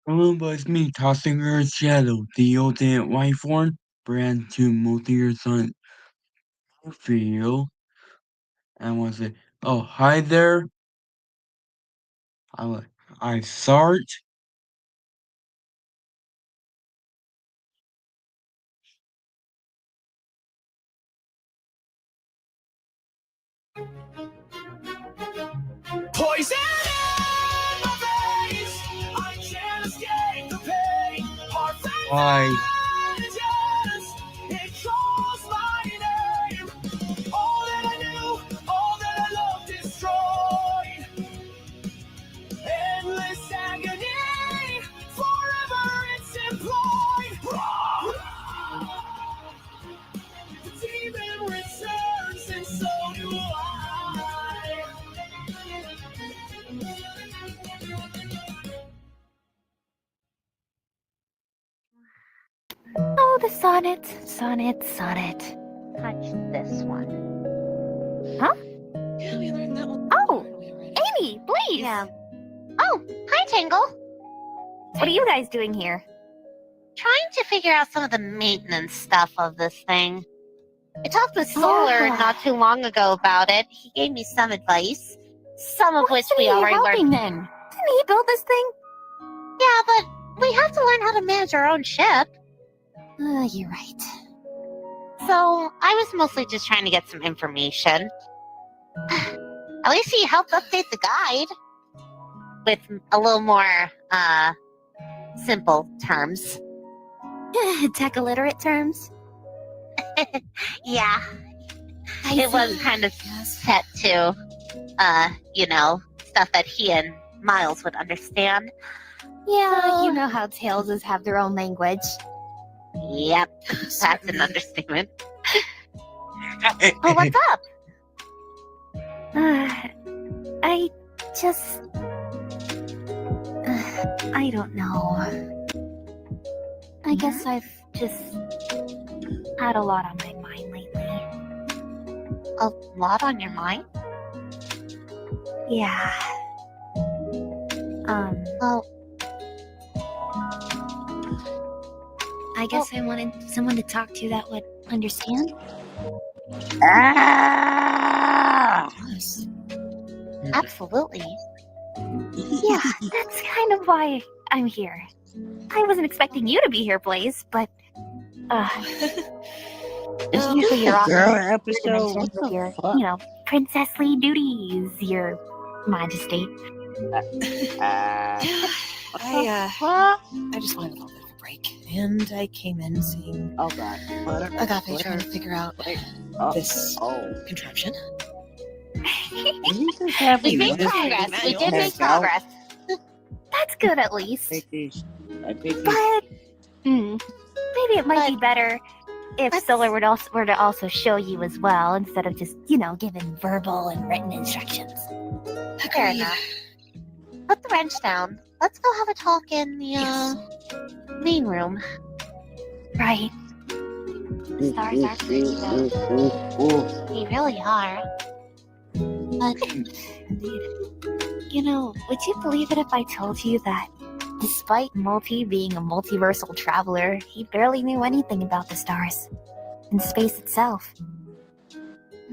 Hello, it's me, Toxicverse Shadow, the ultimate wife form, brand to multi-years on field. And was it? Oh, hi there. I I Sart. Poison in my veins, I can't escape the pain. Heart Hi. fantasies, it calls my name. All that I knew, all that I loved destroyed. Endless agony, forever it's employed. The demon returns, and so do I. Oh, the sonnet. Touch this one. Huh? Yeah, we learned that one. Oh, Amy, please. Yeah. Oh, hi, Tangle. What are you guys doing here? Trying to figure out some of the maintenance stuff of this thing. I talked with Solar not too long ago about it. He gave me some advice, some of which we already helping learned. then? Didn't he build this thing? Yeah, but we have to learn how to manage our own ship. You're right. So I was mostly just trying to get some information. At least he helped update the guide with a little more simple terms. Tech illiterate terms? Yeah, it was kind of set to, stuff that he and Miles would understand. Yeah, So- you know how Tailses have their own language. Yep, that's an understatement. Oh, what's up? I just... I don't know. I guess I've just had a lot on my mind lately. A lot on your mind? Yeah. Well, I guess I wanted someone to talk to that would understand. absolutely. Yeah, that's kind of why I'm here. I wasn't expecting you to be here, Blaze, but usually you're off girl in episode? dimension What with the your, fuck? princessly duties, your majesty. I just wanted a little bit of a break, and I came in seeing Oh god. Agape trying to figure out this contraption. we made progress. We did make progress. That's good, at least. I take these. But maybe it might be better if Solar were to also show you as well, instead of just, giving verbal and written instructions. Fair enough. Put the wrench down. Let's go have a talk in the main room. Right. The stars are pretty though. They really are. But would you believe it if I told you that despite Multi being a multiversal traveler, he barely knew anything about the stars and space itself?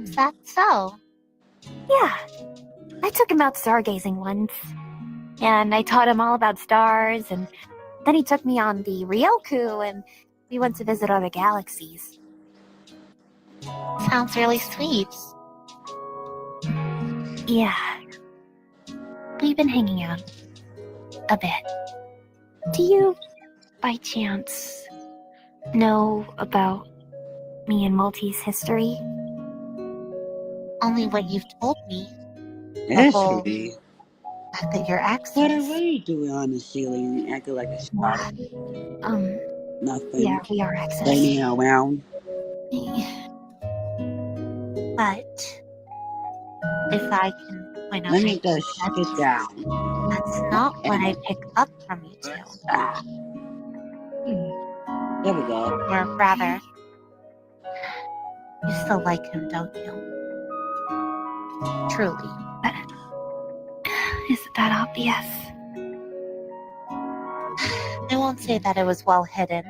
is that so? Yeah. I took him out stargazing once, and I taught him all about stars, and then he took me on the Ryoku, and we went to visit other galaxies. Sounds really sweet. Yeah. We've been hanging out a bit. Do you, by chance, know about me and Multi's history? Only what you've told me. History? Fact that your accent. What are you doing on the ceiling acting like a star? Nothing. Yeah, we are accents. Standing around. But if I can point out, Let me just sit down. That's not what I pick up from you two. There we go. Or rather, you still like him, don't you? Truly. Is it that obvious? won't say that it was well hidden.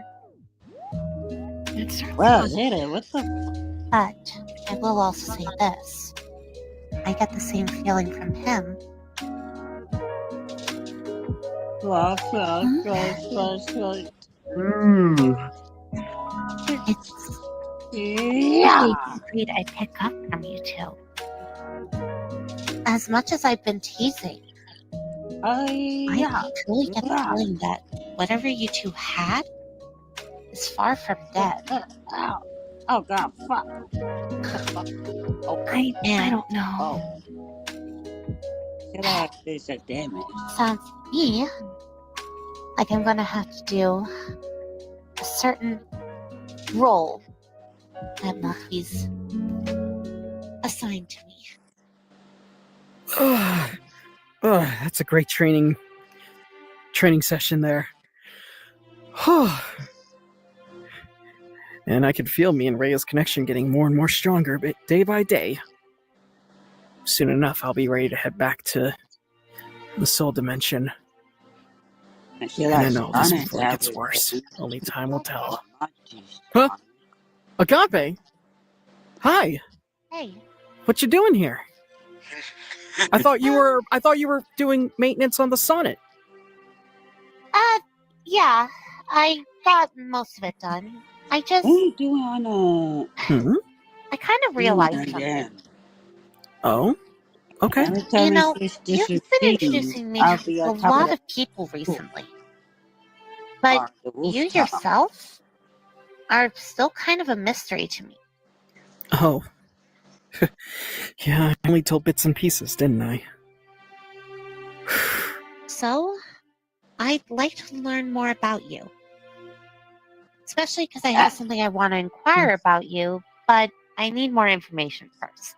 It certainly Well, was. hit it. What the? But I will also say this. I get the same feeling from him. Flush. It's Yeah. the great I pick up from you two. As much as I've been teasing, I truly get the feeling that whatever you two had is far from dead. Ow. Oh God, fuck. I And don't know. Oh. Should I do some damage? sounds to me like I'm gonna have to do a certain role that Murphy's assigned to me. That's a great training session there. And I can feel me and Rhea's connection getting more and more stronger, but day by day. Soon enough, I'll be ready to head back to the soul dimension. And I know this before it gets worse. Only time will tell. Huh? Agape? Hi. Hey, What you doing here? I thought you were doing maintenance on the sonnet. yeah, I got most of it done. I just, What are you doing on I kind of realized something. Oh? Okay. Every time You know, it's you've been introducing me to a lot of people recently. But you yourself are still kind of a mystery to me. Oh. Yeah, I only told bits and pieces, didn't I? So, I'd like to learn more about you. Especially because I have something I want to inquire about you, but I need more information first.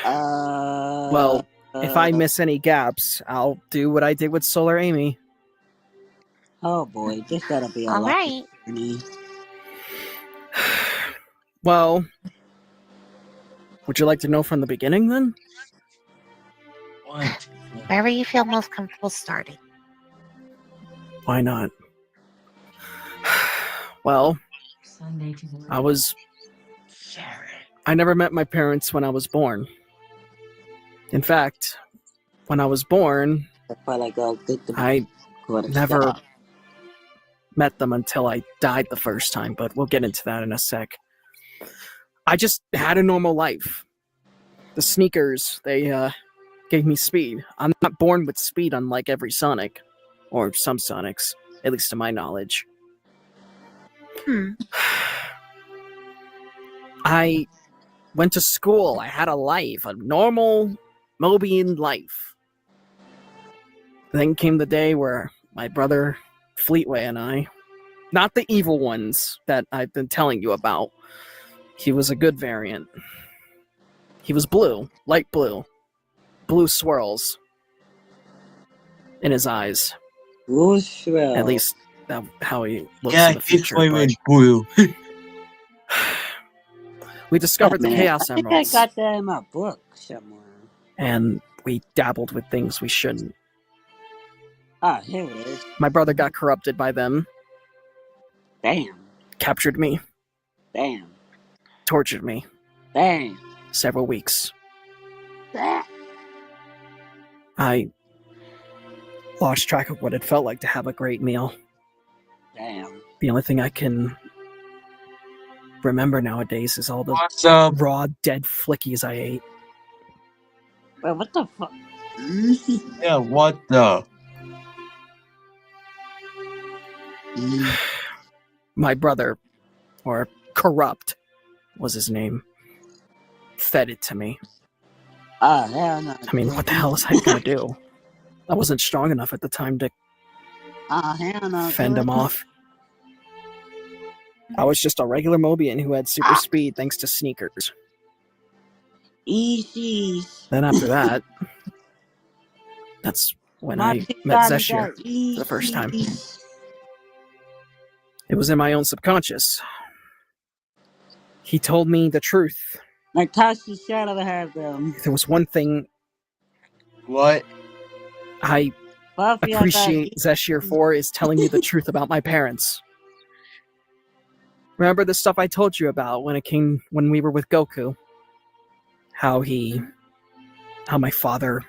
Well, if I miss any gaps, I'll do what I did with Solar Amy. Oh boy, this gotta be a All lot. right. Well, would you like to know from the beginning then? What? Wherever you feel most comfortable starting. Why not? Well, I never met my parents when I was born. In fact, when I was born, I never met them until I died the first time, but we'll get into that in a sec. I just had a normal life. The sneakers, they gave me speed. I'm not born with speed unlike every Sonic. Or some Sonics, at least to my knowledge. I went to school. I had a life, a normal Mobian life. Then came the day where my brother Fleetway and I, not the evil ones that I've been telling you about, he was a good variant. He was blue, light blue, blue swirls in his eyes. Blue swirls. At least that's how he looks in the future. It's blue. We discovered the Chaos Emeralds. I got that in my book somewhere. And we dabbled with things we shouldn't. Ah, here it is. My brother got corrupted by them. Damn. Captured me. Damn. Tortured me. Damn. Several weeks. Damn. I lost track of what it felt like to have a great meal. Damn. The only thing I can remember nowadays is all the raw, dead flickies I ate. Wait, what the fuck? Yeah, what the? My brother, or Corrupt, was his name, fed it to me. Ah, hell no. I mean, what the hell was I gonna do? I wasn't strong enough at the time to hell no. fend him off. I was just a regular Mobian who had super speed thanks to sneakers. Easy. Then after that, that's when I met Zeshir for the first time. It was in my own subconscious. He told me the truth. Like Toxic Shadow have them. There was one thing What? I appreciate Zeshir for is telling me the truth about my parents. Remember the stuff I told you about when we were with Goku? How my father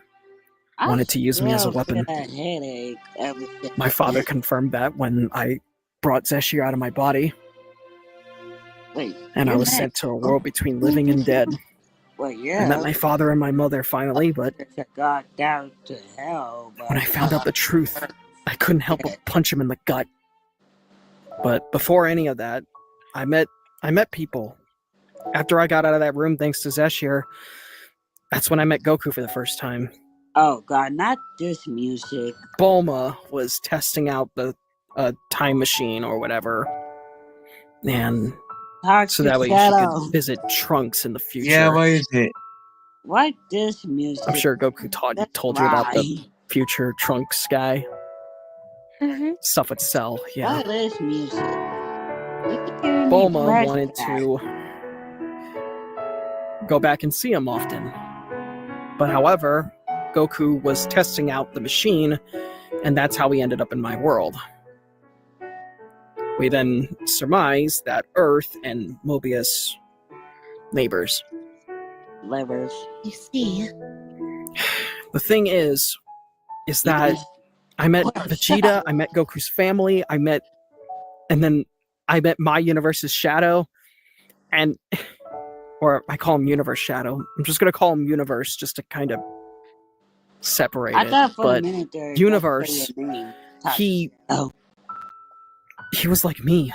wanted to use me as a weapon. My father confirmed that when I brought Zeshir out of my body. And I was sent to a world between living and dead. I met my father and my mother finally, but when I found out the truth, I couldn't help but punch him in the gut. But before any of that, I met people. After I got out of that room, thanks to Zeshir, that's when I met Goku for the first time. Oh God, not this music. Bulma was testing out the time machine or whatever. And so that way she could visit Trunks in the future. Yeah, what is it? What this music? I'm sure Goku told you about the future Trunks guy. Mm-hmm. Stuff would sell, yeah. What is music? Bulma wanted to go back and see him often. But however, Goku was testing out the machine, and that's how he ended up in my world. We then surmise that Earth and Mobius neighbors. Levers. You see. The thing is that I met Vegeta, I met Goku's family, and then I met my universe's Shadow, or I call him Universe Shadow. I'm just gonna call him Universe just to kind of separate it. But Universe, he was like me.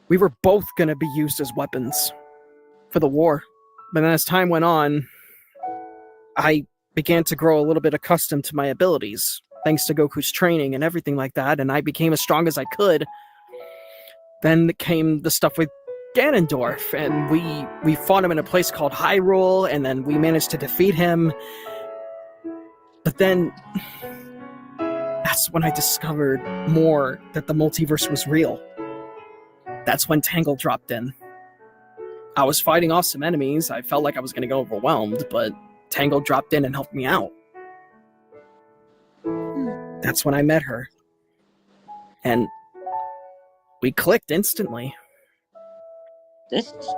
We were both gonna be used as weapons for the war. But then as time went on, I began to grow a little bit accustomed to my abilities, thanks to Goku's training and everything like that, and I became as strong as I could. Then came the stuff with Ganondorf, and we fought him in a place called Hyrule, and then we managed to defeat him. But then that's when I discovered more that the multiverse was real. That's when Tangle dropped in. I was fighting off some enemies. I felt like I was going to get overwhelmed, but Tangle dropped in and helped me out. That's when I met her. And we clicked instantly.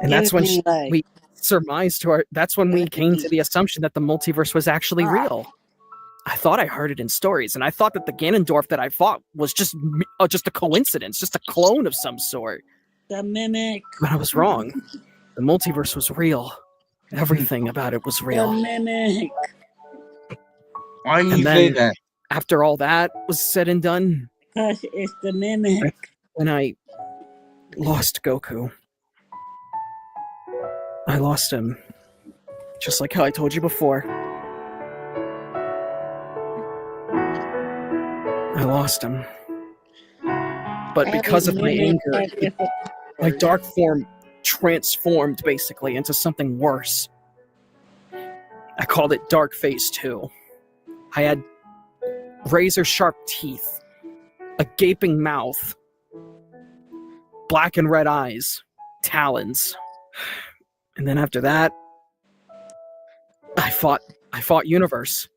And that's when we surmised that's when we came to the assumption that the multiverse was actually real. I thought I heard it in stories, and I thought that the Ganondorf that I fought was just a coincidence, just a clone of some sort. The mimic. But I was wrong. The multiverse was real. Everything about it was real. The mimic. Why do you say that? After all that was said and done, Because it's the mimic. When I lost Goku, I lost him. Just like how I told you before. I lost him. But because of my anger, my dark form transformed basically into something worse. I called it Dark Phase 2. I had razor sharp teeth, a gaping mouth, black and red eyes, talons. And then after that, I fought Universe.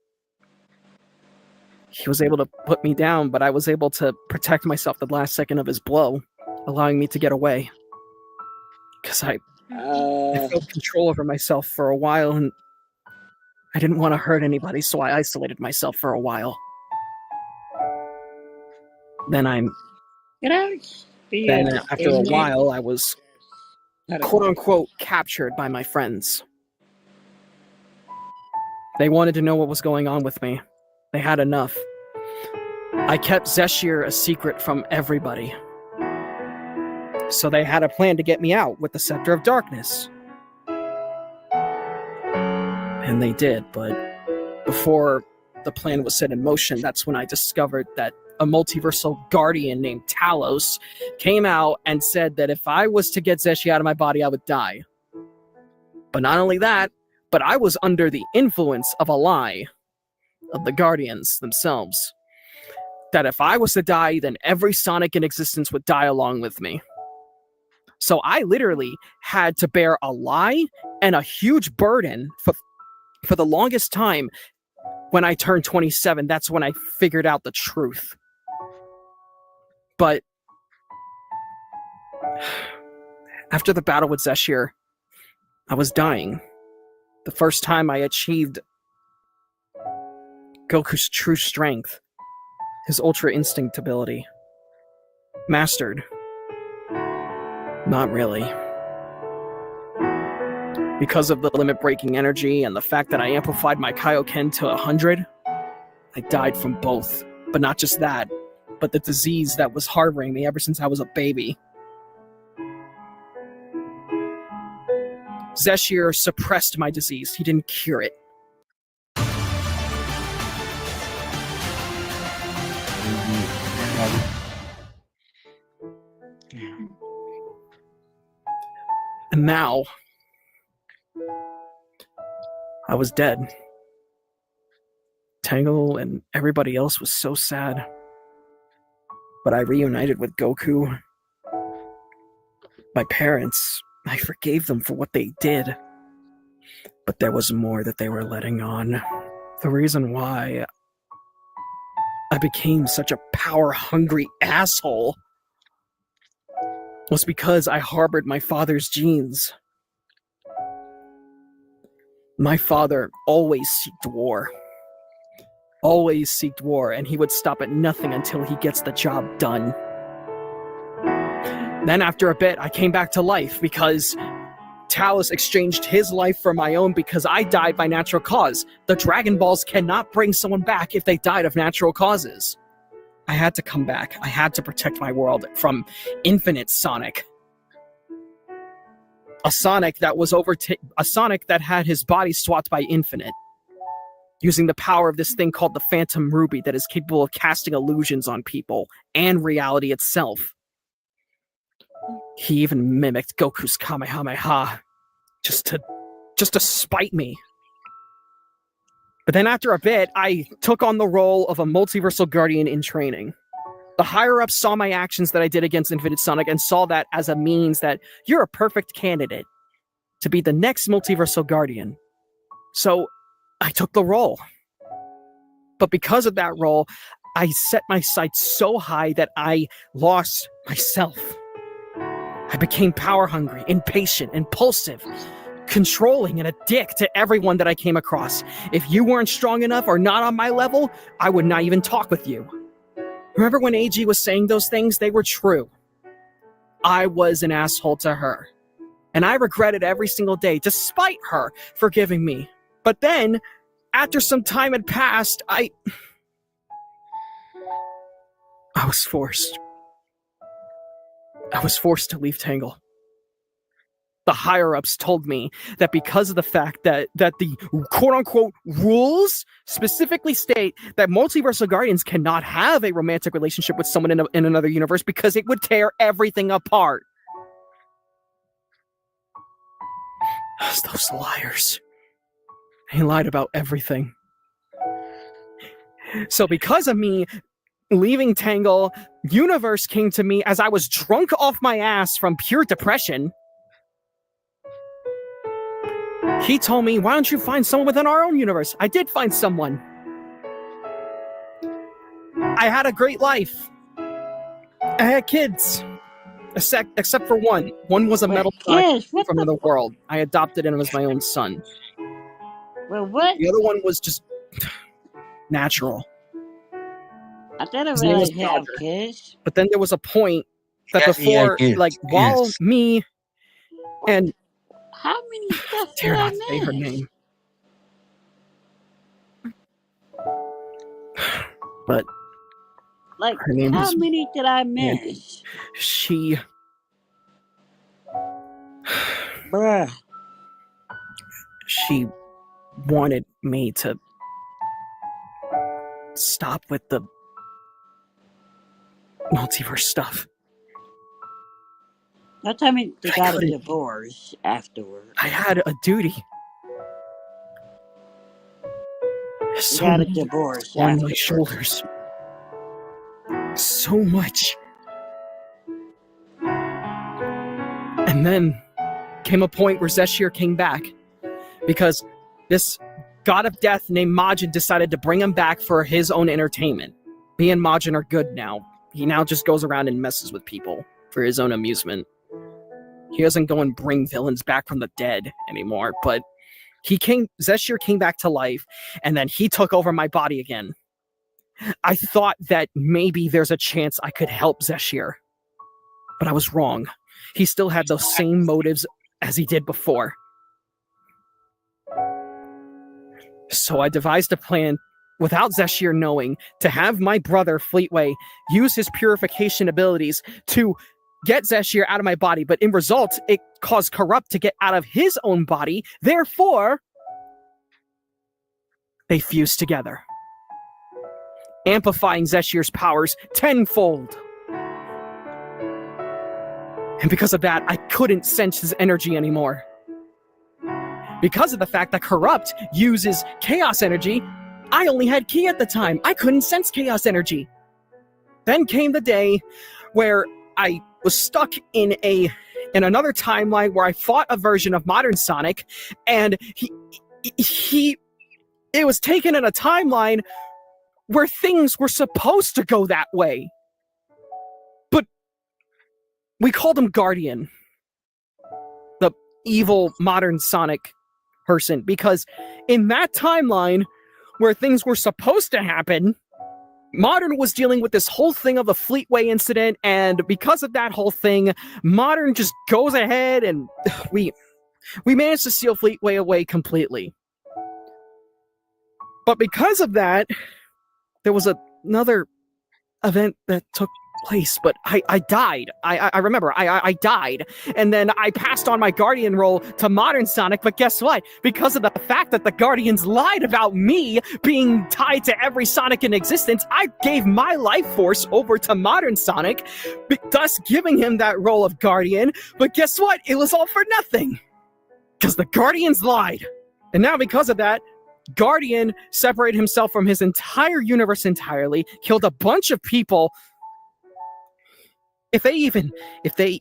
He was able to put me down, but I was able to protect myself the last second of his blow, allowing me to get away. Because I felt control over myself for a while, and I didn't want to hurt anybody, so I isolated myself for a while. Then after a while, I was quote-unquote captured by my friends. They wanted to know what was going on with me. They had enough. I kept Zeshir a secret from everybody. So they had a plan to get me out with the Scepter of Darkness. And they did, but before the plan was set in motion, that's when I discovered that a multiversal guardian named Talos came out and said that if I was to get Zeshir out of my body, I would die. But not only that, but I was under the influence of a lie of the Guardians themselves. That if I was to die, then every Sonic in existence would die along with me. So I literally had to bear a lie and a huge burden for the longest time when I turned 27, that's when I figured out the truth. But after the battle with Zeshir, I was dying. The first time I achieved Goku's true strength, his Ultra Instinct ability. Mastered. Not really. Because of the limit-breaking energy and the fact that I amplified my Kaioken to 100, I died from both. But not just that, but the disease that was harboring me ever since I was a baby. Zeshir suppressed my disease. He didn't cure it. And now, I was dead. Tangle and everybody else was so sad. But I reunited with Goku. My parents, I forgave them for what they did. But there was more that they were letting on. The reason why I became such a power-hungry asshole was because I harbored my father's genes. My father always seeked war. Always seeked war, and he would stop at nothing until he gets the job done. Then after a bit, I came back to life because Talus exchanged his life for my own because I died by natural cause. The Dragon Balls cannot bring someone back if they died of natural causes. I had to come back. I had to protect my world from Infinite Sonic. A Sonic that was a Sonic that had his body swapped by Infinite, using the power of this thing called the Phantom Ruby that is capable of casting illusions on people and reality itself. He even mimicked Goku's Kamehameha just to spite me. But then after a bit, I took on the role of a multiversal guardian in training. The higher-ups saw my actions that I did against Infinite Sonic and saw that as a means that you're a perfect candidate to be the next multiversal guardian. So I took the role. But because of that role, I set my sights so high that I lost myself. I became power-hungry, impatient, impulsive, controlling, and a dick to everyone that I came across. If you weren't strong enough or not on my level, I would not even talk with you. Remember when AG was saying those things? They were true. I was an asshole to her. And I regret it every single day, despite her forgiving me. But then, after some time had passed, I was forced. I was forced to leave Tangle. The higher-ups told me that because of the fact that the quote-unquote rules specifically state that multiversal guardians cannot have a romantic relationship with someone in another universe because it would tear everything apart. Those liars. They lied about everything. So because of me leaving Tangle, Universe came to me as I was drunk off my ass from pure depression. He told me, why don't you find someone within our own universe? I did find someone. I had a great life. I had kids. Except for one. One was a metal from another world. I adopted him as my own son. Well, what? The other one was just natural. I didn't really have kids. But then there was a point that before, while me and... How many stuff dare did I not say her name. But like, her name how was many did I miss? She, bruh, she wanted me to stop with the multiverse stuff. Don't tell me they got a divorce afterward. I had a duty. So got a divorce on my shoulders. So much. And then came a point where Zeshir came back because this god of death named Majin decided to bring him back for his own entertainment. Me and Majin are good now. He now just goes around and messes with people for his own amusement. He doesn't go and bring villains back from the dead anymore, but Zeshir came back to life, and then he took over my body again. I thought that maybe there's a chance I could help Zeshir, but I was wrong. He still had those same motives as he did before. So I devised a plan, without Zeshir knowing, to have my brother Fleetway use his purification abilities to get Zeshir out of my body, but in result, it caused Corrupt to get out of his own body. Therefore, they fused together, amplifying Zeshir's powers tenfold. And because of that, I couldn't sense his energy anymore. Because of the fact that Corrupt uses Chaos energy, I only had Ki at the time. I couldn't sense Chaos energy. Then came the day where I was stuck in another timeline where I fought a version of Modern Sonic, and it was taken in a timeline where things were supposed to go that way. But we called him Guardian, the evil Modern Sonic person, because in that timeline where things were supposed to happen, Modern was dealing with this whole thing of the Fleetway incident, and because of that whole thing, Modern just goes ahead and we managed to seal Fleetway away completely. But because of that, there was another event that took place, but I died. I remember, I died, and then I passed on my Guardian role to Modern Sonic, but guess what? Because of the fact that the Guardians lied about me being tied to every Sonic in existence, I gave my life force over to Modern Sonic, thus giving him that role of Guardian, but guess what? It was all for nothing, because the Guardians lied. And now because of that, Guardian separated himself from his entire universe entirely, killed a bunch of people. If they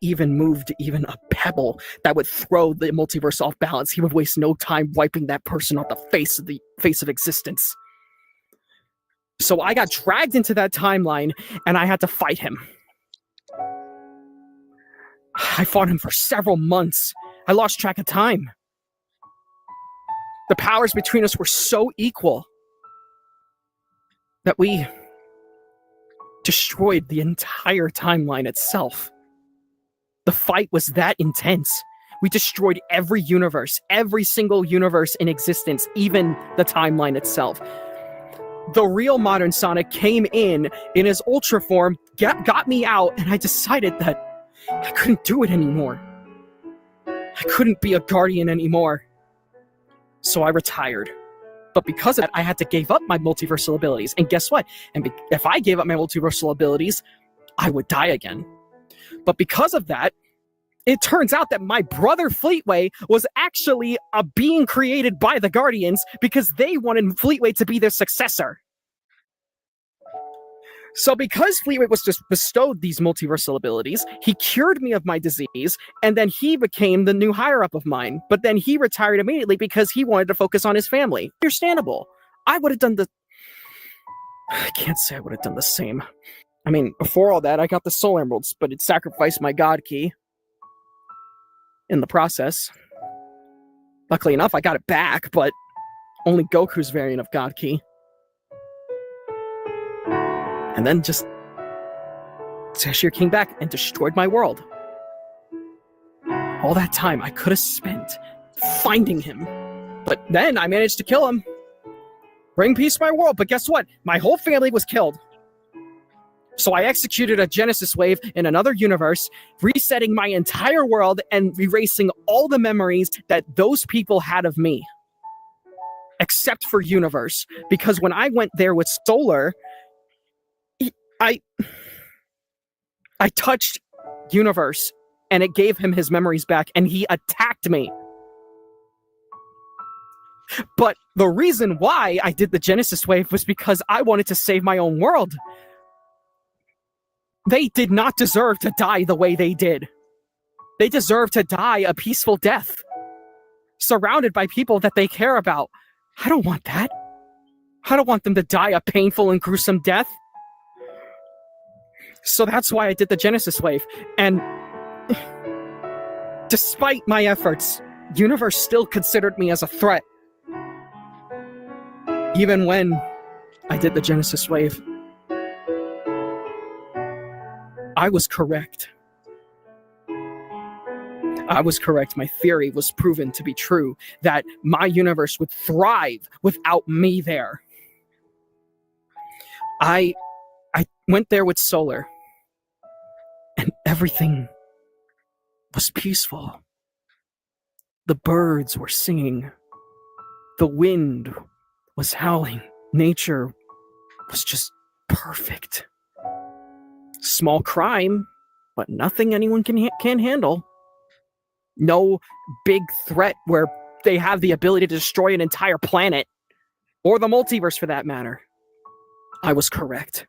even moved even a pebble that would throw the multiverse off balance, he would waste no time wiping that person off the face of existence. So I got dragged into that timeline, and I had to fight him. I fought him for several months. I lost track of time. The powers between us were so equal that we destroyed the entire timeline itself. The fight was that intense. We destroyed every universe, every single universe in existence, even the timeline itself. The real Modern Sonic came in his Ultra form, got me out, and I decided that I couldn't do it anymore. I couldn't be a Guardian anymore. So I retired. But because of that, I had to give up my multiversal abilities. And guess what? If I gave up my multiversal abilities, I would die again. But because of that, it turns out that my brother Fleetway was actually a being created by the Guardians because they wanted Fleetway to be their successor. So because Fleetway was just bestowed these multiversal abilities, he cured me of my disease, and then he became the new higher-up of mine. But then he retired immediately because he wanted to focus on his family. Understandable. I would have done I can't say I would have done the same. I mean, before all that, I got the Soul Emeralds, but it sacrificed my God Key in the process. Luckily enough, I got it back, but only Goku's variant of God Key. And then just Zeshir came back and destroyed my world. All that time I could have spent finding him. But then I managed to kill him. Bring peace to my world, but guess what? My whole family was killed. So I executed a Genesis wave in another universe, resetting my entire world and erasing all the memories that those people had of me. Except for Universe. Because when I went there with Solar, I touched Universe, and it gave him his memories back, and he attacked me. But the reason why I did the Genesis wave was because I wanted to save my own world. They did not deserve to die the way they did. They deserve to die a peaceful death, surrounded by people that they care about, I don't want that. I don't want them to die a painful and gruesome death. So that's why I did the Genesis Wave. And despite my efforts, Universe still considered me as a threat. Even when I did the Genesis Wave. I was correct. I was correct. My theory was proven to be true, that my universe would thrive without me there. I went there with Solar, and everything was peaceful. The birds were singing. The wind was howling. Nature was just perfect. Small crime, but nothing anyone can handle. No big threat where they have the ability to destroy an entire planet, or the multiverse for that matter. I was correct.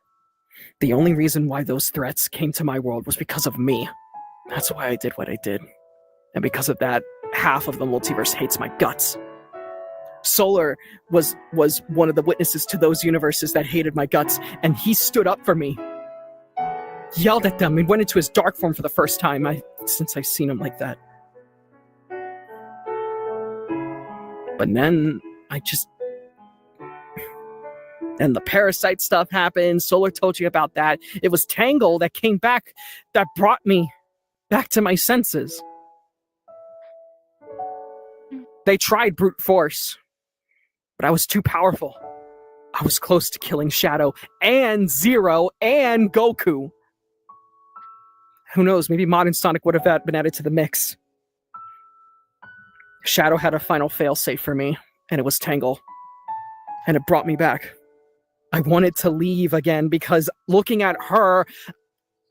The only reason why those threats came to my world was because of me. That's why I did what I did. And because of that, half of the multiverse hates my guts. Solar was one of the witnesses to those universes that hated my guts, and he stood up for me. Yelled at them and went into his dark form for the first time since I've seen him like that. But then and the parasite stuff happened. Solar told you about that. It was Tangle that came back, that brought me back to my senses. They tried brute force, but I was too powerful. I was close to killing Shadow and Zero and Goku. Who knows, maybe Modern Sonic would have been added to the mix. Shadow had a final failsafe for me, and it was Tangle. And it brought me back. I wanted to leave again because looking at her,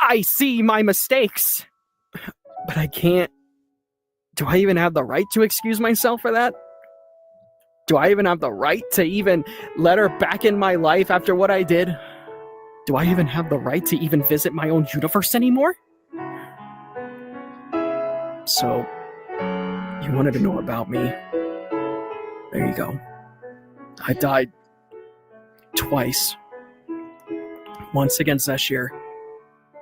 I see my mistakes. But I can't. Do I even have the right to excuse myself for that? Do I even have the right to even let her back in my life after what I did? Do I even have the right to even visit my own universe anymore? So, you wanted to know about me. There you go. I died twice. Once against Zeshir,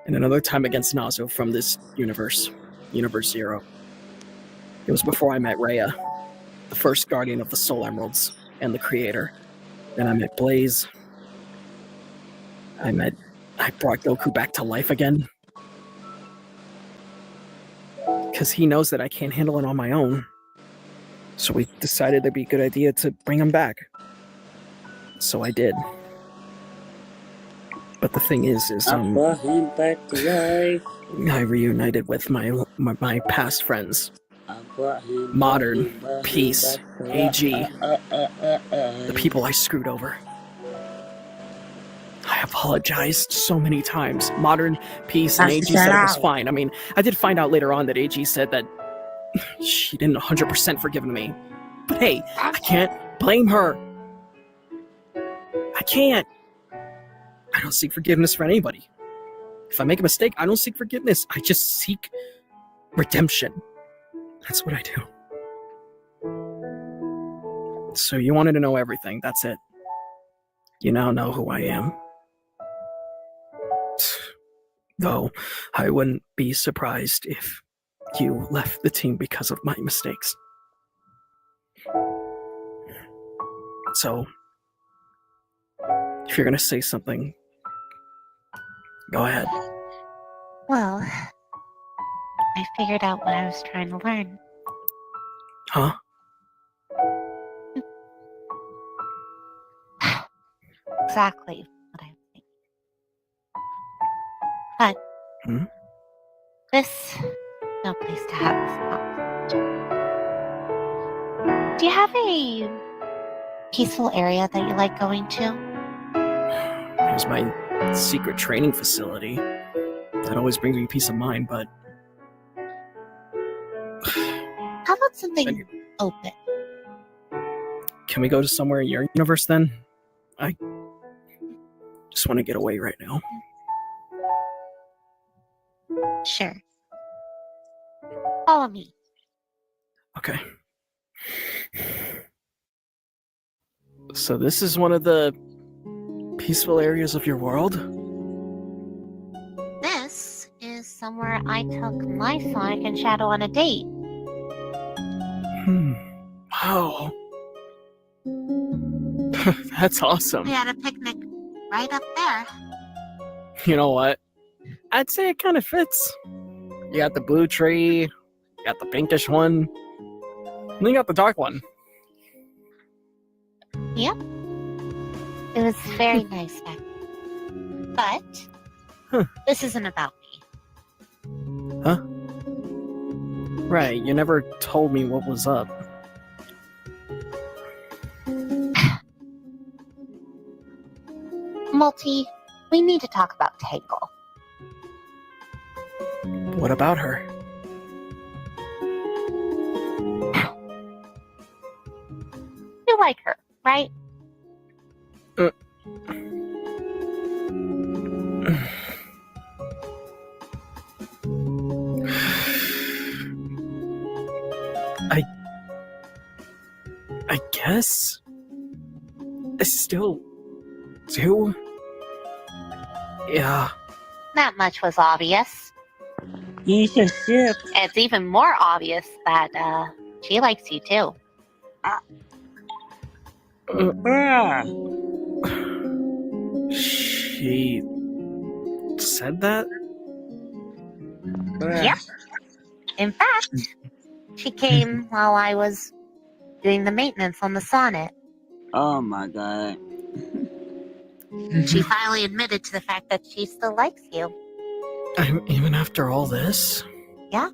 and another time against Nazo from this universe, Universe Zero. It was before I met Rhea, the first guardian of the Soul Emeralds, and the creator. Then I met Blaze. I brought Goku back to life again. Because he knows that I can't handle it on my own. So we decided it'd be a good idea to bring him back. So I did. But the thing is I brought him back to life. I reunited with my past friends. I brought him Modern, back, Peace, AG, the people I screwed over. I apologized so many times. Modern, Peace, and AG said it was fine. I mean, I did find out later on that AG said that she didn't 100% forgive me. But hey, I can't blame her. I can't. I don't seek forgiveness for anybody. If I make a mistake, I don't seek forgiveness. I just seek redemption. That's what I do. So you wanted to know everything. That's it. You now know who I am. Though I wouldn't be surprised if you left the team because of my mistakes. So, if you're gonna say something, go ahead. Well, I figured out what I was trying to learn. Huh? Exactly what I was thinking. But this no place to have this conversation. Do you have a peaceful area that you like going to? Here's my secret training facility. That always brings me peace of mind, but... How about something open? Can we go to somewhere in your universe then? I just want to get away right now. Sure. Follow me. Okay. So this is one of the peaceful areas of your world? This is somewhere I took my Sonic and Shadow on a date. Wow. That's awesome. We had a picnic right up there. You know what? I'd say it kind of fits. You got the blue tree, you got the pinkish one, and then you got the dark one. Yep. It was very nice back then. But this isn't about me. Huh? Right, you never told me what was up. Multi, we need to talk about Tangle. What about her? You like her, right? I guess? I still do? Yeah. That much was obvious. You should ship. It's even more obvious that she likes you too. Bruh. She said that? Bruh. Yep. In fact, she came while I was doing the maintenance on the Sonnet. Oh my god. She finally admitted to the fact that she still likes you. Even after all this? Yeah.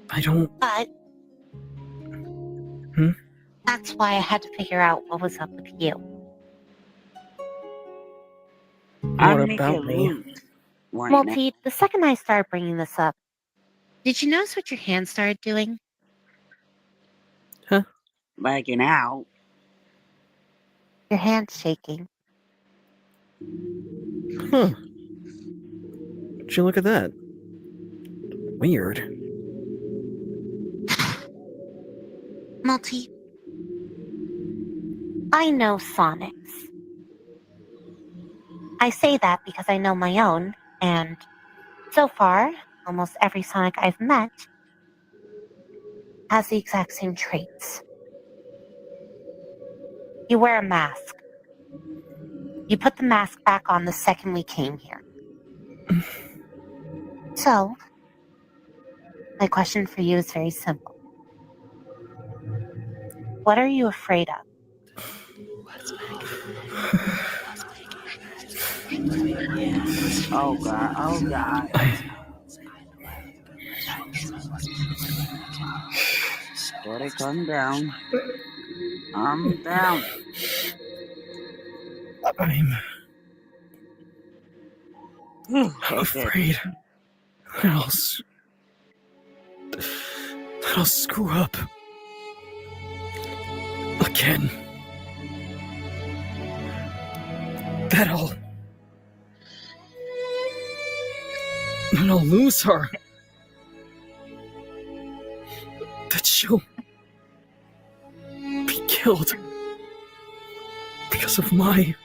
I don't... But that's why I had to figure out what was up with you. What about me? Multi, the second I started bringing this up, did you notice what your hand started doing? Huh? Backing out. Your hand's shaking. Huh. Would you look at that? Weird. Multi, I know Sonics. I say that because I know my own, and so far, almost every Sonic I've met has the exact same traits. You wear a mask. You put the mask back on the second we came here. So, my question for you is very simple. What are you afraid of? Oh god, oh god. Gotta calm down. I'm down. I'm Okay. afraid that I'll screw up again. That I'll lose her. That she'll be killed because of my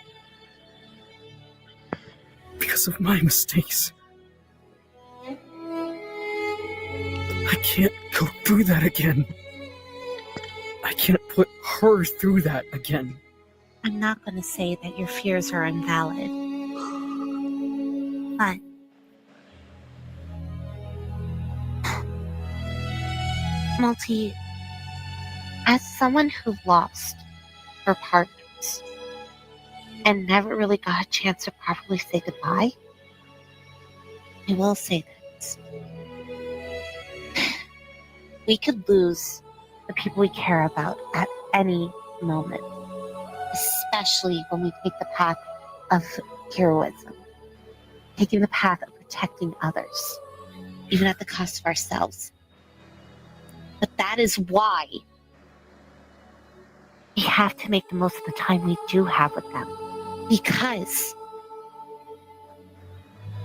mistakes. I can't go through that again. I can't put her through that again. I'm not going to say that your fears are invalid. But Multi, as someone who lost her partners and never really got a chance to properly say goodbye, I will say this. We could lose the people we care about at any moment, especially when we take the path of heroism, taking the path of protecting others, even at the cost of ourselves. But that is why we have to make the most of the time we do have with them. Because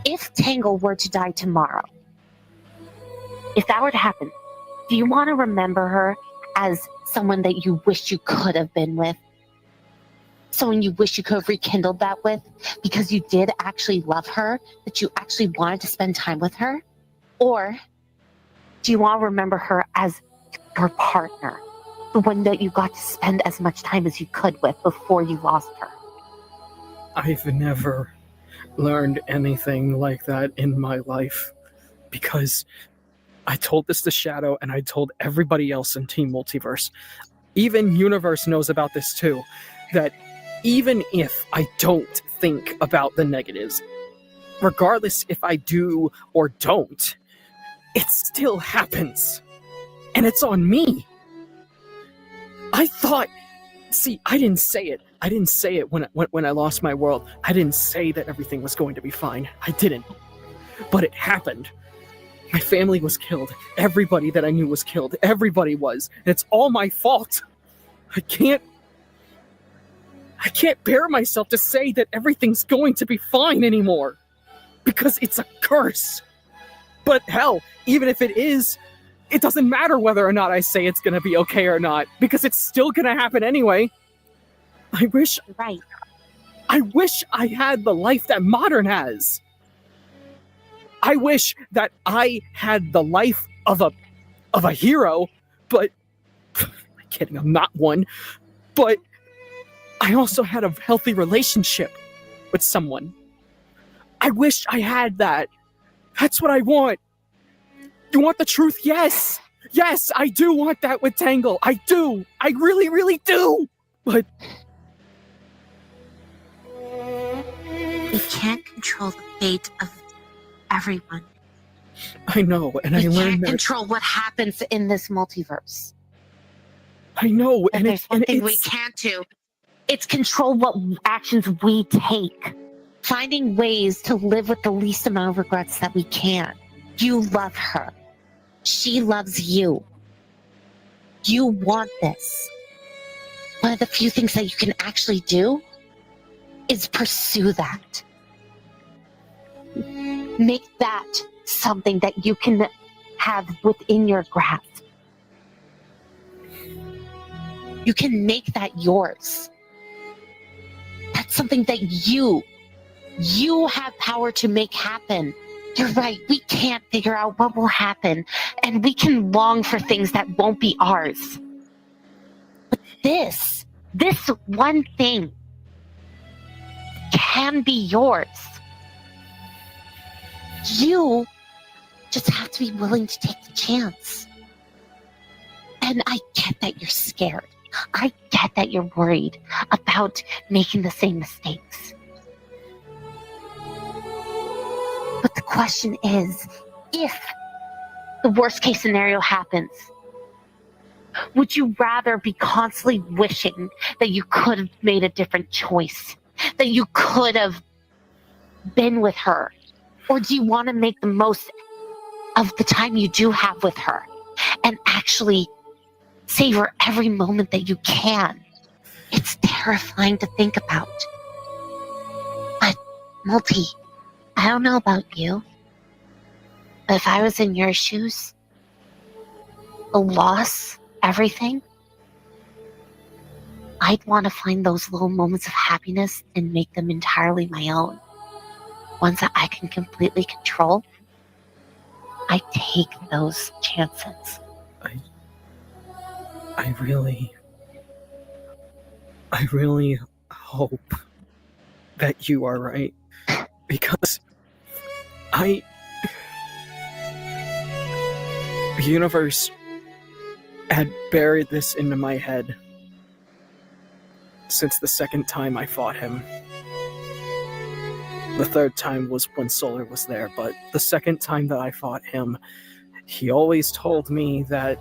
if Tangle were to die tomorrow, if that were to happen, do you want to remember her as someone that you wish you could have been with? Someone you wish you could have rekindled that with because you did actually love her, that you actually wanted to spend time with her? Or do you want to remember her as your partner, the one that you got to spend as much time as you could with before you lost her? I've never learned anything like that in my life because I told this to Shadow and I told everybody else in Team Multiverse. Even Universe knows about this too, that even if I don't think about the negatives, regardless if I do or don't, it still happens. And it's on me. I thought, see, I didn't say it. I didn't say it when I lost my world. I didn't say that everything was going to be fine. I didn't. But it happened. My family was killed. Everybody that I knew was killed. Everybody was. And it's all my fault. I can't bear myself to say that everything's going to be fine anymore. Because it's a curse. But hell, even if it is, it doesn't matter whether or not I say it's going to be okay or not. Because it's still going to happen anyway. I wish I had the life that Modern has. I wish that I had the life of a hero, but I'm kidding, I'm not one. But I also had a healthy relationship with someone. I wish I had that. That's what I want. You want the truth? Yes. Yes, I do want that with Tangle. I do. I really, really do. But we can't control the fate of everyone. I know, and I learned that. We can't control what happens in this multiverse. I know, and there's one thing we can't do. It's control what actions we take. Finding ways to live with the least amount of regrets that we can. You love her. She loves you. You want this. One of the few things that you can actually do is pursue that. Make that something that you can have within your grasp. You can make that yours. That's something that you have power to make happen. You're right, we can't figure out what will happen, and we can long for things that won't be ours. But this one thing can be yours. You just have to be willing to take the chance. And I get that you're scared. I get that you're worried about making the same mistakes. But the question is, if the worst case scenario happens, would you rather be constantly wishing that you could have made a different choice? That you could have been with her? Or do you want to make the most of the time you do have with her and actually savor every moment that you can? It's terrifying to think about. But, Multi, I don't know about you, but if I was in your shoes, the loss, everything, I'd want to find those little moments of happiness and make them entirely my own. Ones that I can completely control. I take those chances. I really hope that you are right. Because the universe had buried this into my head since the second time I fought him. The third time was when Solar was there, but the second time that I fought him, he always told me that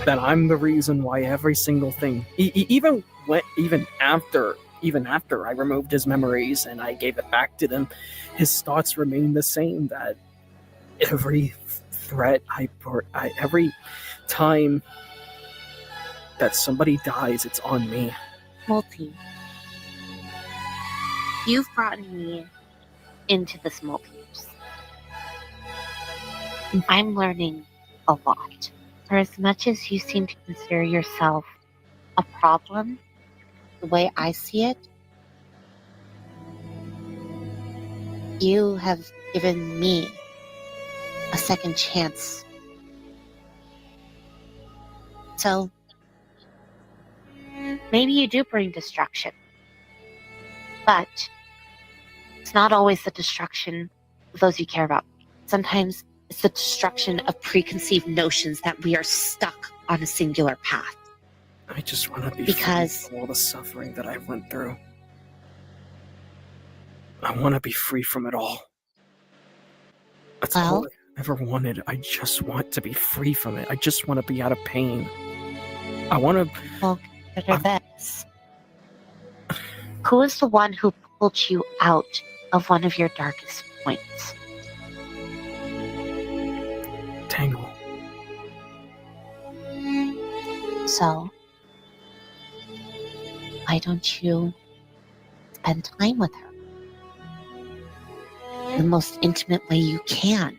I'm the reason why every single thing, even after I removed his memories and I gave it back to them, his thoughts remained the same. That every threat every time that somebody dies, it's on me. Multi, you've brought me into this multiverse. I'm learning a lot. For as much as you seem to consider yourself a problem, the way I see it, you have given me a second chance. So, maybe you do bring destruction. But it's not always the destruction of those you care about. Sometimes it's the destruction of preconceived notions that we are stuck on a singular path. I just want to be free from all the suffering that I went through. I want to be free from it all. That's all I ever wanted. I just want to be free from it. I just want to be out of pain. I want to... Well, consider this. Who is the one who pulled you out of one of your darkest points? Tangle. So, why don't you spend time with her? The most intimate way you can.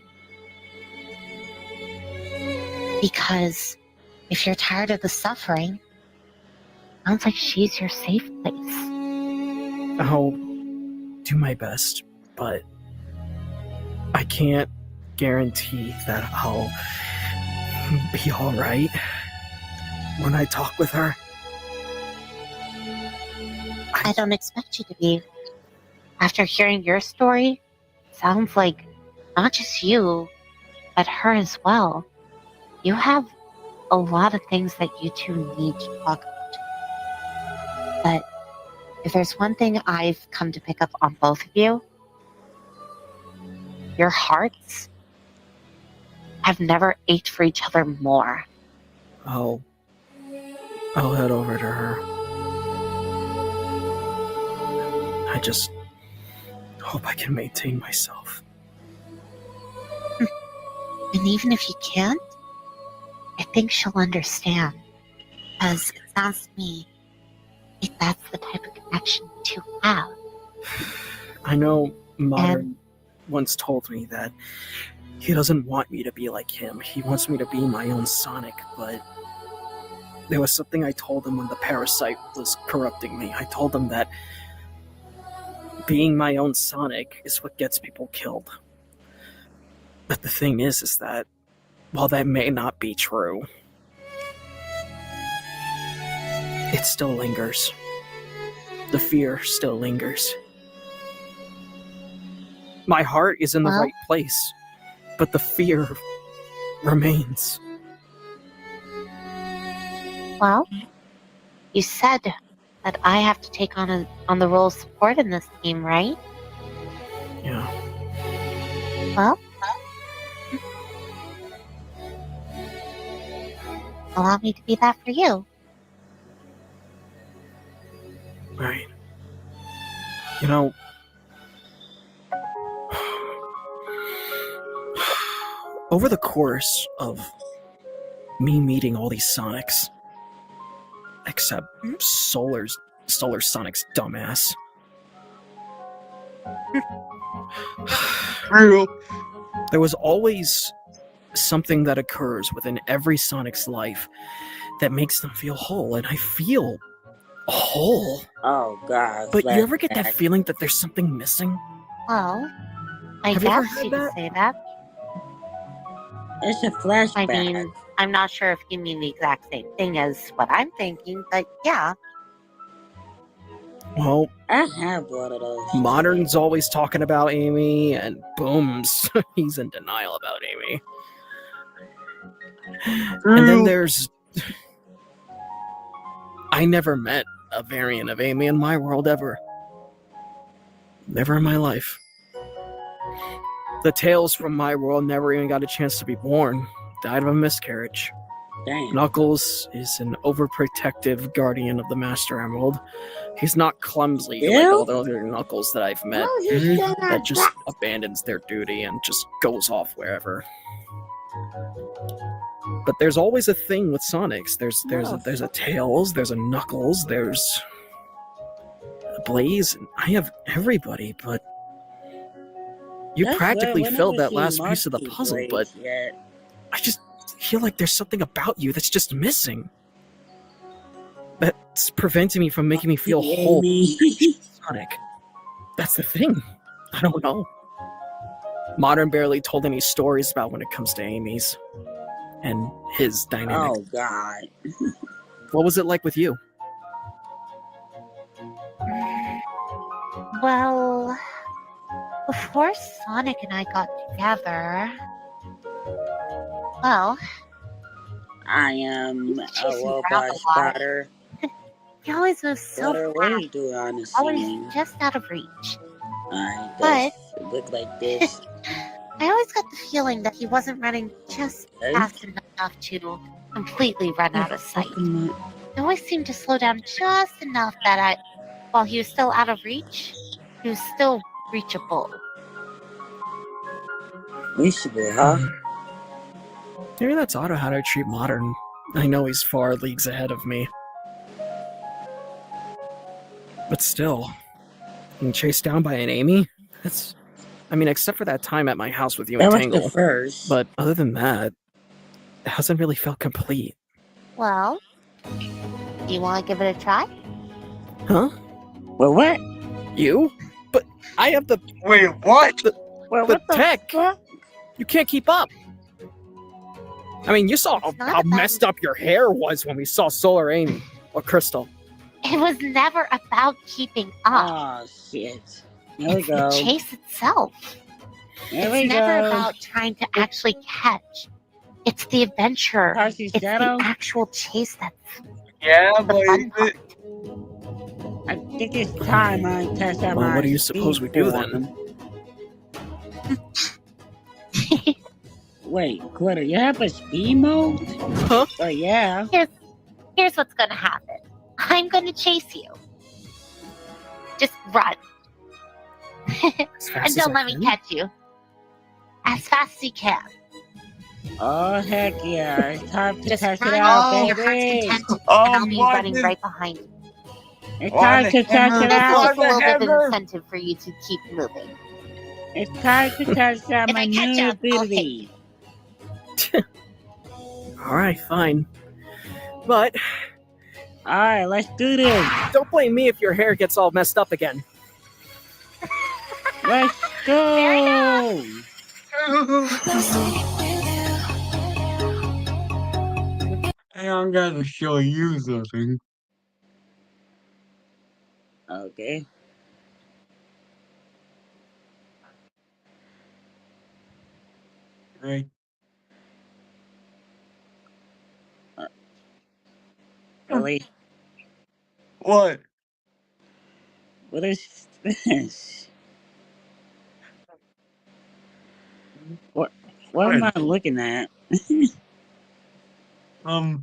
Because if you're tired of the suffering, sounds like she's your safe place. I'll do my best, but I can't guarantee that I'll be alright when I talk with her. I don't expect you to be. After hearing your story, sounds like not just you, but her as well. You have a lot of things that you two need to talk about. But if there's one thing I've come to pick up on both of you, your hearts have never ached for each other more. I'll head over to her. I just hope I can maintain myself. And even if you can't, I think she'll understand. Because it sounds to me like that's the type of connection you two have. I know Modern once told me that he doesn't want me to be like him. He wants me to be my own Sonic, but there was something I told him when the parasite was corrupting me. I told him that being my own Sonic is what gets people killed. But the thing is that while that may not be true, it still lingers. The fear still lingers. My heart is in the right place, but the fear remains. Well, you said that I have to take on the role of support in this team, right? Yeah. Well, allow me to be that for you. Right. You know, over the course of me meeting all these Sonics, except Solar Sonic's dumbass. There was always something that occurs within every Sonic's life that makes them feel whole, and I feel whole. Oh, God. But you ever get that feeling that there's something missing? Well, I Have you ever guess had you could that? say that. It's a flashback. I mean, I'm not sure if you mean the exact same thing as what I'm thinking, but yeah. Well, I have one of those. Modern's always talking about Amy, and Boom's he's in denial about Amy. And then there's... I never met a variant of Amy in my world ever. Never in my life. The Tails from my world never even got a chance to be born. Died of a miscarriage. Damn. Knuckles is an overprotective guardian of the Master Emerald. He's not clumsy like all the other Knuckles that I've met that just abandons their duty and just goes off wherever. But there's always a thing with Sonics. There's a Tails, there's a Knuckles, there's a Blaze. I have everybody, but you practically filled that last piece of the puzzle, but I just feel like there's something about you that's just missing. That's preventing me from making me feel whole. Sonic. That's the thing. I don't know. Modern barely told any stories about when it comes to Amy's and his dynamic. Oh, God. What was it like with you? Well, before Sonic and I got together, well, I am a robot spotter. He always was so What are fast, we doing on the always scene? just out of reach. I But just look like this. I always got the feeling that he wasn't running just fast enough to completely run out of sight. He always seemed to slow down just enough that while he was still out of reach, he was still reachable. Reachable, huh? Maybe that's Otto how to treat Modern. I know he's far leagues ahead of me. But still, being chased down by an Amy? Except for that time at my house with you and Tangle. That was the first. But other than that, it hasn't really felt complete. Well, do you want to give it a try? Huh? Well, what? You? But I have the... Wait, what? The tech! You can't keep up! I mean, you saw how messed up your hair was when we saw Solar Amy. Or Crystal. It was never about keeping up. Oh, shit. Here we It's go. the chase itself. It's never about trying to actually catch. It's the adventure. Toxicverse It's Shadow? the actual chase that's but fun part. I think it's time I test out my what do you suppose we do then? Wait, Glitter, you have a speed mode? Huh? Oh, yeah. Here's what's gonna happen. I'm gonna chase you. Just run. And don't let me catch you. As fast as you can. Oh, heck yeah. It's time to Just test run it out, to your heart's baby. content, and I'll be running right behind you. It's time to test it This is out. just a little bit of incentive for you to keep moving. It's time to test out If my I catch new up, I'll hit ability. Alright, fine. But... Alright, let's do this. Don't blame me if your hair gets all messed up again. Let's go! Hey, I'm gonna show you something. Okay. Right. Really? What? What is this? What am I looking at? Oh.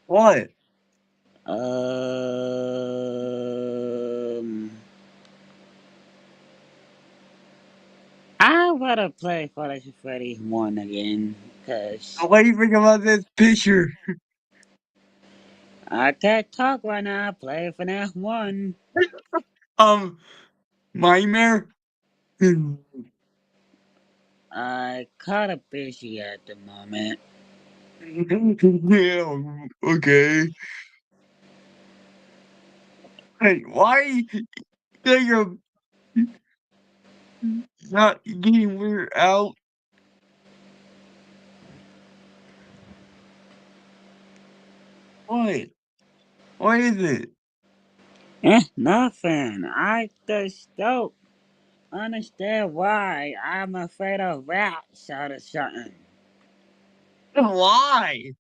What? I wanna play Final Freddy 1 again, cause What do you think about this picture? I can't talk right now. Play FNAF 1. Nightmare? I kinda busy at the moment. Yeah, okay. Hey, why you're not getting weird out? What? What is it? Nothing. I just don't understand why I'm afraid of rats or something. Why?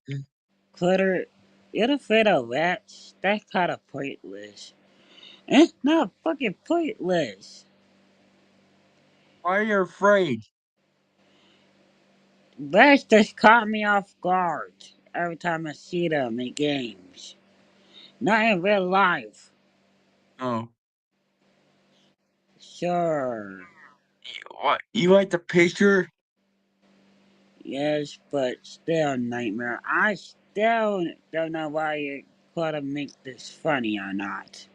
Clutter, you're afraid of rats? That's kinda pointless. Not fucking pointless. Why are you afraid? Rats just caught me off guard every time I see them in games. Not in real life. Oh. Sure. What? You like the picture? Yes, but still nightmare. I still don't know why you gotta make this funny or not.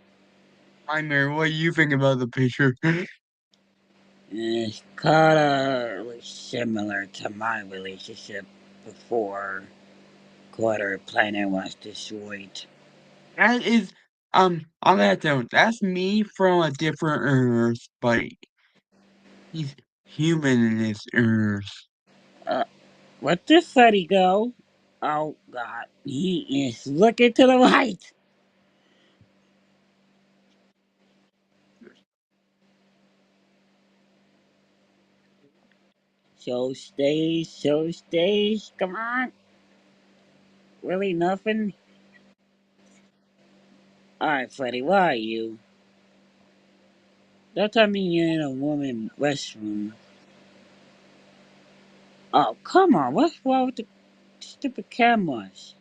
Hi, Mary. What do you think about the picture? It's kinda similar to my relationship before quarter planet was destroyed. That is, on that note, that's me from a different Earth, but he's human in this Earth. Uh, what the Freddy go? Oh God, he is looking to the right. Show stage. Come on, really nothing. All right, Freddy, where are you? Don't tell me you're in a woman restroom. Oh, come on, what's wrong with the stupid cameras?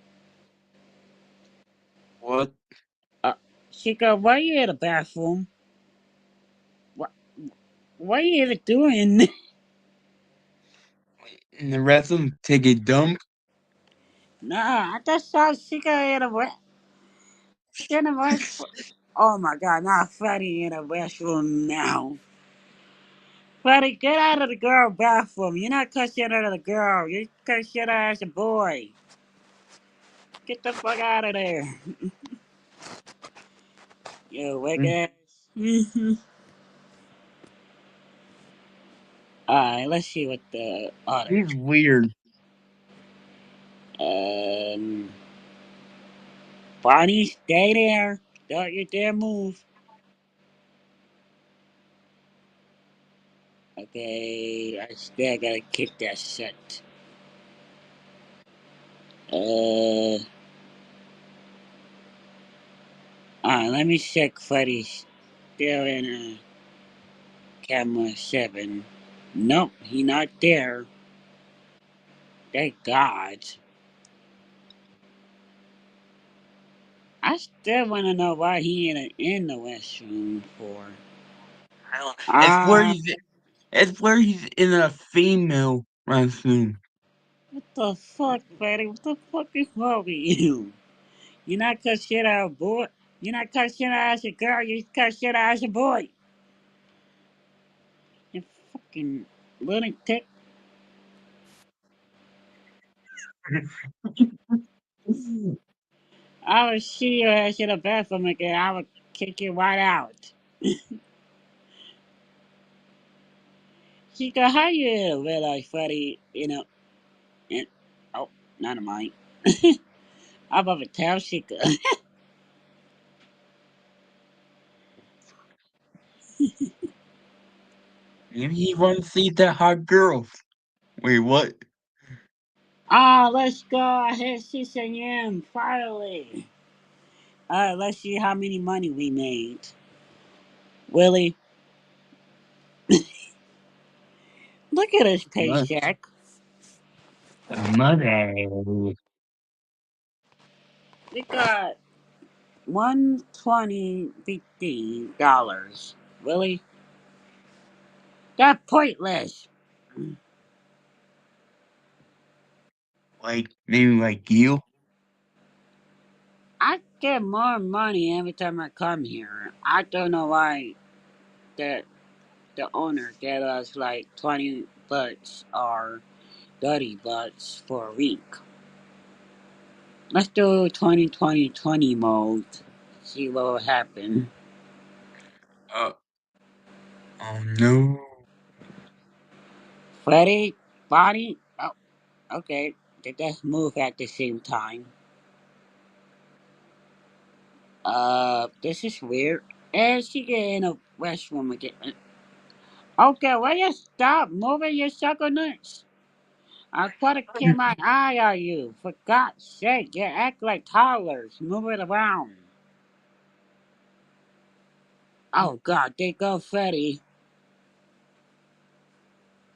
What? Uh, Chica, why are you in the bathroom? What? What are you even doing? And the rest of them take a dump? Nah, I just saw Chica in a restroom. Oh my God, now Freddy in a restroom now. Freddy, get out of the girl bathroom. You're not cussing out of the girl. You're cussing out as a boy. Get the fuck out of there. You wicked ass. Alright, let's see what the other. He's weird. Um, Bonnie, stay there. Don't you dare move. Okay, I still gotta kick that shit. Alright, let me check Freddy's still in camera 7. Nope, he not there. Thank God. I still wanna know why he in the restroom for. I don't. Ah, It's where he's in a female restroom. what the fuck, Freddy? What the fuck is wrong with you? You're not cut shit out, boy. You're not cut shit out as a girl. You cut shit out as a boy. You fucking lunatic. I would see your ass in the bathroom again. I would kick you right out. Chica, how you realize Freddy, and, oh, not mine. I'm about to tell Chica. Maybe he wants to see the hot girls. Wait, what? Let's go. I hit 6 a.m. Finally. Let's see how many money we made. Willie, look at his Much paycheck. money. We got 120 $50. Really? That's pointless. Like, maybe like you? I get more money every time I come here. I don't know why the the owner get us like 20 bucks or 30 bucks for a week. Let's do 20 mode. See what will happen. Uh, oh no. Freddy, Bonnie. Oh, okay. They just move at the same time. This is weird. And she get in a restroom again. Okay, will you stop moving your sucker nuts? I put a keep my eye on you. For God's sake, you act like toddlers. Move it around. Oh God, they go Freddy.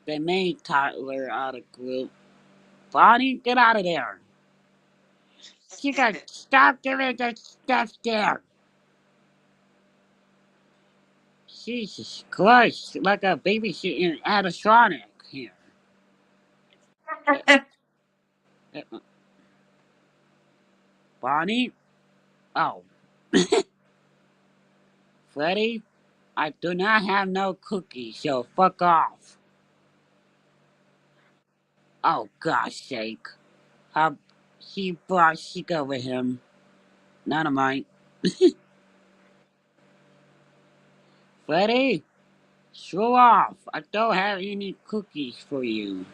They made toddler out of group. Bonnie, get out of there. She got stop giving the stuff there. Jesus Christ, like a babysitting animatronic here. Bonnie? Oh. Freddy? I do not have no cookies, so fuck off. Oh, gosh sake. How he brought Chica with him. None of mine. Freddy? Show off. I don't have any cookies for you.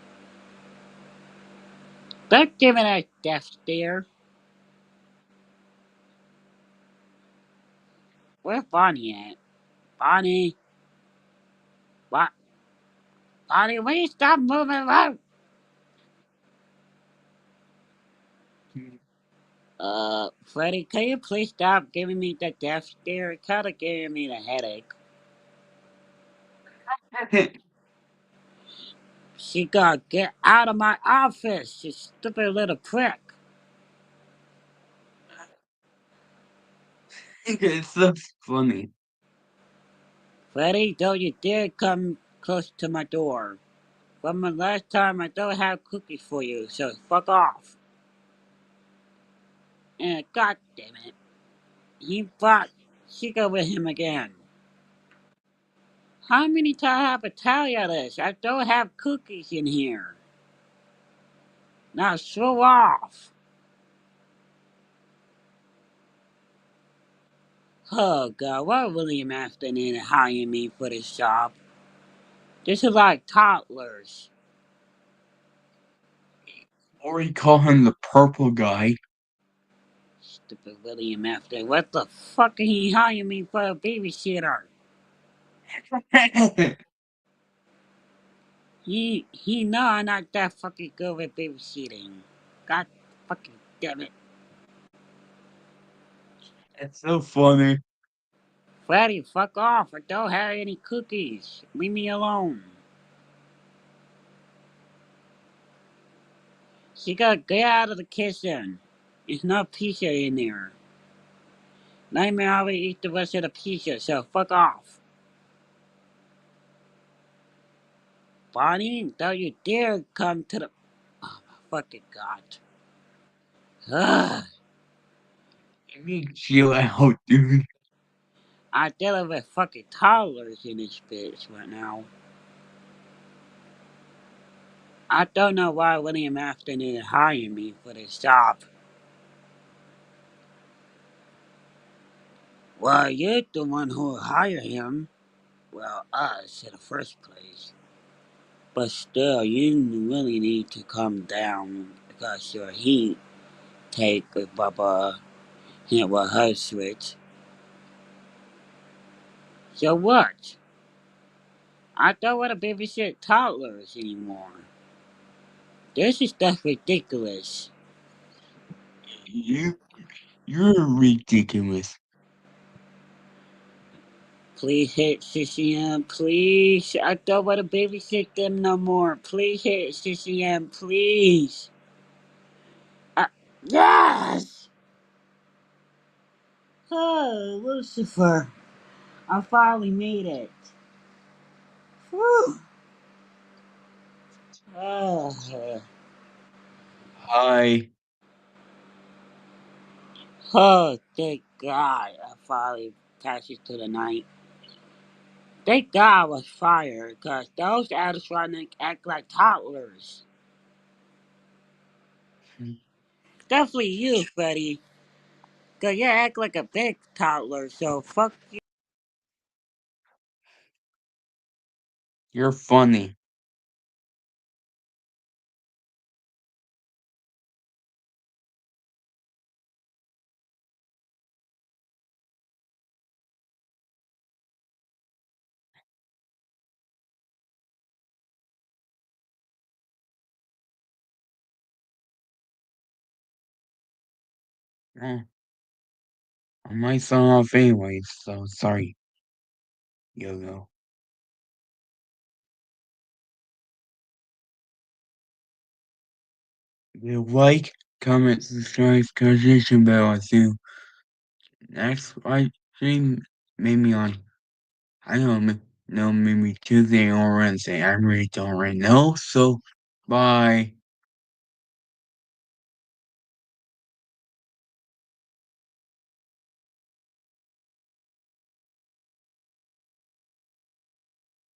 Don't give me that death stare. Where's Bonnie at? Bonnie? What? Bonnie, will you stop moving around? Freddy, can you please stop giving me the death stare? It's kinda giving me the headache. She gotta get out of my office, you stupid little prick. It's so funny. Freddy, don't you dare come close to my door. From the last time, I don't have cookies for you, so fuck off. And god damn it, he brought Chica with him again. How many times have I tell you this? I don't have cookies in here. Now show off. Oh god, what William Afton in hiring me for this job? This is like toddlers. Or you call him the purple guy. Stupid William Afton. What the fuck are he hiring me for a babysitter? He know I'm not that fucking good with babysitting. God fucking damn it. It's so funny. Freddy, fuck off. I don't have any cookies. Leave me alone. She gotta get out of the kitchen. There's no pizza in there. Nightmare already eat the rest of the pizza, so fuck off. Bonnie, don't you dare come to the... Oh my fucking god. Ugh. You need to chill out, dude. I deal with fucking toddlers in this bitch right now. I don't know why William Afton didn't hire me for this job. Well, you're the one who hired him. Well, us in the first place. But still, you really need to calm down because your heat take with Bubba hit with her switch. So what? I don't want to babysit toddlers anymore. This is just ridiculous. You, you're ridiculous. Please hit CCM, please. I don't want to babysit them no more. Please hit CCM, please. Yes! Oh, Lucifer. I finally made it. Whew. Oh, Hi. oh, thank God I finally passed it to the night. Thank God I was fired, because those animatronics act like toddlers. Definitely you, Freddy. Because you act like a big toddler, so fuck you. You're funny. Eh, I might sign off anyway, so sorry, Yogo. You like, comment, subscribe, conversation bell. I see. Next, I think maybe on, I don't know, maybe Tuesday or Wednesday. I really don't right know. So, bye.